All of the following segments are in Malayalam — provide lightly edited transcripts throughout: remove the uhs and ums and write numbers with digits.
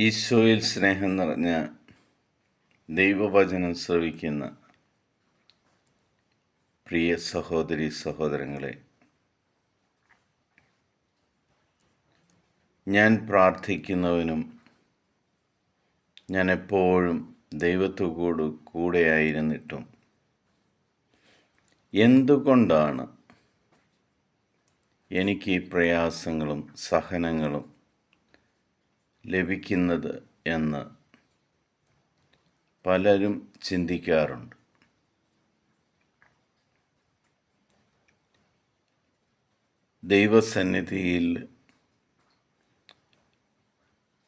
ഈശോയിൽ സ്നേഹം നിറഞ്ഞ ദൈവവചനം ശ്രവിക്കുന്ന പ്രിയ സഹോദരി സഹോദരങ്ങളെ, ഞാൻ പ്രാർത്ഥിക്കുന്നവനും ഞാൻ എപ്പോഴും ദൈവത്തോടു കൂടെയായിരുന്നിട്ടും എന്തുകൊണ്ടാണ് എനിക്ക് ഈ പ്രയാസങ്ങളും സഹനങ്ങളും ലഭിക്കുന്നത് എന്ന് പലരും ചിന്തിക്കാറുണ്ട്. ദൈവസന്നിധിയിൽ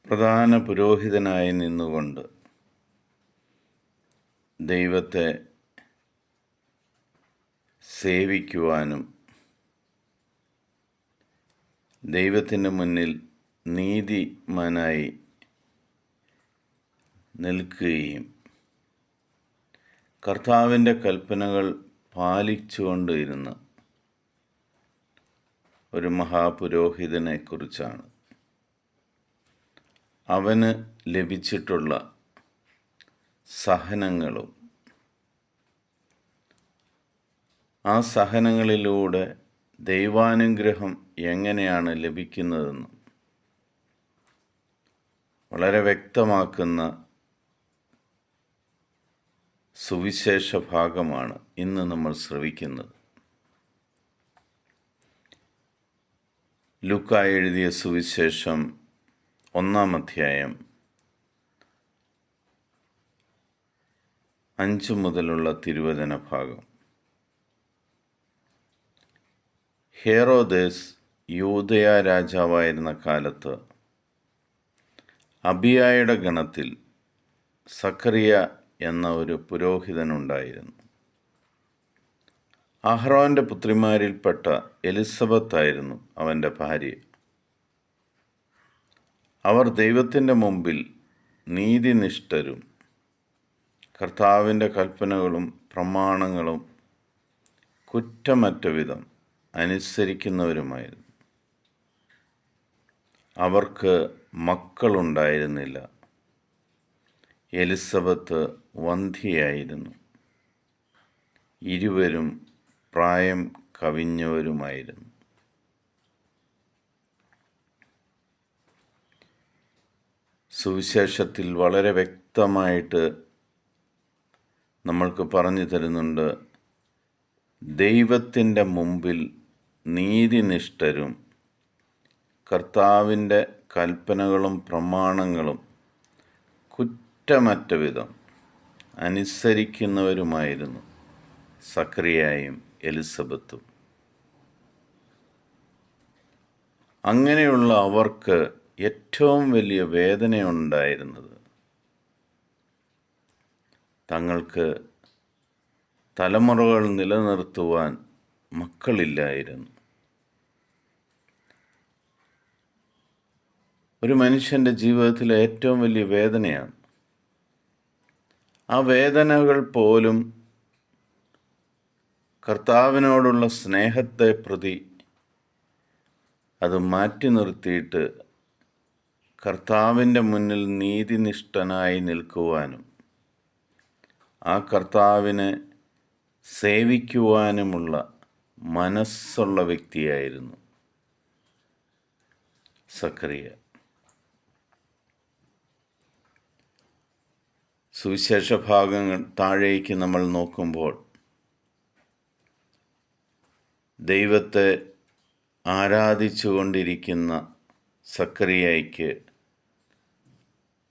പ്രധാന പുരോഹിതനായി നിന്നുകൊണ്ട് ദൈവത്തെ സേവിക്കുവാനും ദൈവത്തിൻ്റെ മുന്നിൽ നീതിമാനായി നിൽക്കുകയും കർത്താവിൻ്റെ കൽപ്പനകൾ പാലിച്ചുകൊണ്ടിരുന്ന ഒരു മഹാപുരോഹിതനെക്കുറിച്ചാണ്. അവന് ലഭിച്ചിട്ടുള്ള സഹനങ്ങളും ആ സഹനങ്ങളിലൂടെ ദൈവാനുഗ്രഹം എങ്ങനെയാണ് ലഭിക്കുന്നതെന്നും വളരെ വ്യക്തമാക്കുന്ന സുവിശേഷ ഭാഗമാണ് ഇന്ന് നമ്മൾ ശ്രവിക്കുന്നത്. ലൂക്കാ എഴുതിയ സുവിശേഷം 1-ാം അധ്യായം 5 മുതലുള്ള തിരുവചന ഭാഗം. ഹെറോദേസ് യൂദയ രാജാവായിരുന്ന കാലത്ത് അബിയായുടെ ഗണത്തിൽ സക്കറിയ എന്ന ഒരു പുരോഹിതനുണ്ടായിരുന്നു. അഹ്റോൻ്റെ പുത്രിമാരിൽപ്പെട്ട എലിസബത്തായിരുന്നു അവൻ്റെ ഭാര്യ. അവർ ദൈവത്തിൻ്റെ മുമ്പിൽ നീതിനിഷ്ഠരും കർത്താവിൻ്റെ കൽപ്പനകളും പ്രമാണങ്ങളും കുറ്റമറ്റ വിധം അനുസരിക്കുന്നവരുമായിരുന്നു. അവർക്ക് മക്കളുണ്ടായിരുന്നില്ല. എലിസബത്ത് വന്ധ്യയായിരുന്നു. ഇരുവരും പ്രായം കവിഞ്ഞവരുമായിരുന്നു. സുവിശേഷത്തിൽ വളരെ വ്യക്തമായിട്ട് നമ്മൾക്ക് പറഞ്ഞു തരുന്നുണ്ട്, ദൈവത്തിൻ്റെ മുമ്പിൽ നീതിനിഷ്ഠരും കർത്താവിൻ്റെ കൽപ്പനകളും പ്രമാണങ്ങളും കുറ്റമറ്റ വിധം അനുസരിക്കുന്നവരുമായിരുന്നു സക്കറിയായും എലിസബത്തും. അങ്ങനെയുള്ള അവർക്ക് ഏറ്റവും വലിയ വേദനയുണ്ടായിരുന്നത് തങ്ങൾക്ക് തലമുറകൾ നിലനിർത്തുവാൻ മക്കളില്ലായിരുന്നു. ഒരു മനുഷ്യൻ്റെ ജീവിതത്തിലെ ഏറ്റവും വലിയ വേദനയാണ്. ആ വേദനകൾ പോലും കർത്താവിനോടുള്ള സ്നേഹത്തെ പ്രതി അത് മാറ്റി നിർത്തിയിട്ട് കർത്താവിൻ്റെ മുന്നിൽ നീതിനിഷ്ഠനായി നിൽക്കുവാനും ആ കർത്താവിനെ സേവിക്കുവാനുമുള്ള മനസ്സുള്ള വ്യക്തിയായിരുന്നു സക്കറിയ. സുവിശേഷ ഭാഗങ്ങൾ താഴേക്ക് നമ്മൾ നോക്കുമ്പോൾ ദൈവത്തെ ആരാധിച്ചുകൊണ്ടിരിക്കുന്ന സക്കറിയയ്ക്ക്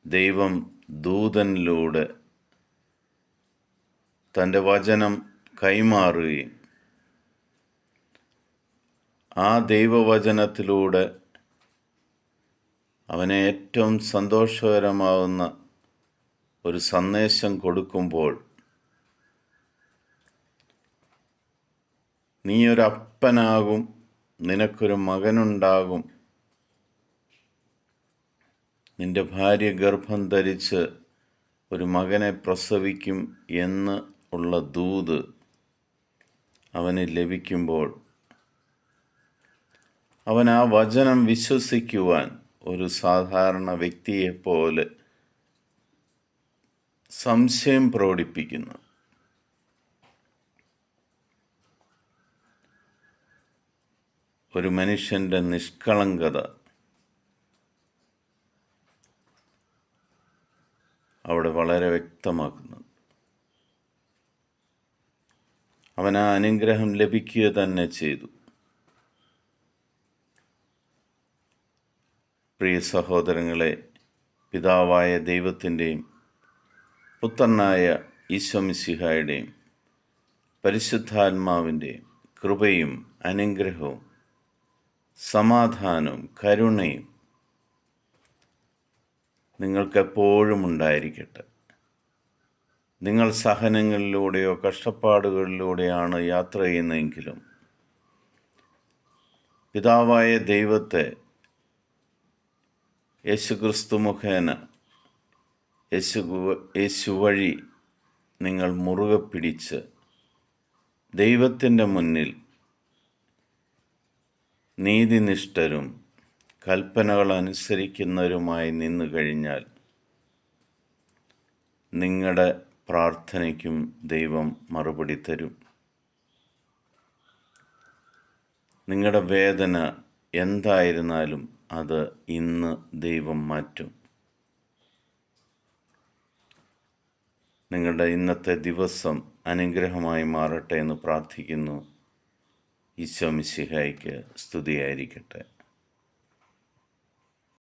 ദൈവം ദൂതനിലൂടെ തൻ്റെ വചനം കൈമാറുകയും ആ ദൈവവചനത്തിലൂടെ അവനെ ഏറ്റവും സന്തോഷകരമാവുന്ന ഒരു സന്ദേശം കൊടുക്കുമ്പോൾ, നീയൊരപ്പനാകും, നിനക്കൊരു മകനുണ്ടാകും, നിന്റെ ഭാര്യ ഗർഭം ധരിച്ച് ഒരു മകനെ പ്രസവിക്കും എന്ന് ഉള്ള ദൂത് അവന് ലഭിക്കുമ്പോൾ അവൻ ആ വചനം വിശ്വസിക്കുവാൻ ഒരു സാധാരണ വ്യക്തിയെപ്പോലെ സംശയം പ്രകടിപ്പിക്കുന്നു. ഒരു മനുഷ്യൻ്റെ നിഷ്കളങ്കത അവിടെ വളരെ വ്യക്തമാക്കുന്നു. അവൻ ആ അനുഗ്രഹം ലഭിക്കുക തന്നെ ചെയ്തു. പ്രിയ സഹോദരങ്ങളെ, പിതാവായ ദൈവത്തിൻ്റെയും പുത്രനായ ഈശോമിശിഹായുടെയും പരിശുദ്ധാത്മാവിൻ്റെയും കൃപയും അനുഗ്രഹവും സമാധാനവും കരുണയും നിങ്ങൾക്കെപ്പോഴും ഉണ്ടായിരിക്കട്ടെ. നിങ്ങൾ സഹനങ്ങളിലൂടെയോ കഷ്ടപ്പാടുകളിലൂടെയാണ് യാത്ര ചെയ്യുന്നതെങ്കിലും പിതാവായ ദൈവത്തെ യേശുക്രിസ്തു മുഖേന യേശു വഴി നിങ്ങൾ മുറുകെ പിടിച്ച് ദൈവത്തിൻ്റെ മുന്നിൽ നീതിനിഷ്ഠരും കൽപ്പനകൾ അനുസരിക്കുന്നവരുമായി നിന്നു കഴിഞ്ഞാൽ നിങ്ങളുടെ പ്രാർത്ഥനയ്ക്കും ദൈവം മറുപടി തരും. നിങ്ങളുടെ വേദന എന്തായിരുന്നാലും അത് ഇന്ന് ദൈവം മാറ്റും. നിങ്ങളുടെ ഇന്നത്തെ ദിവസം അനുഗ്രഹമായി മാറട്ടെ എന്ന് പ്രാർത്ഥിക്കുന്നു. ഈശോ മിശിഹായ്ക്ക് സ്തുതിയായിരിക്കട്ടെ.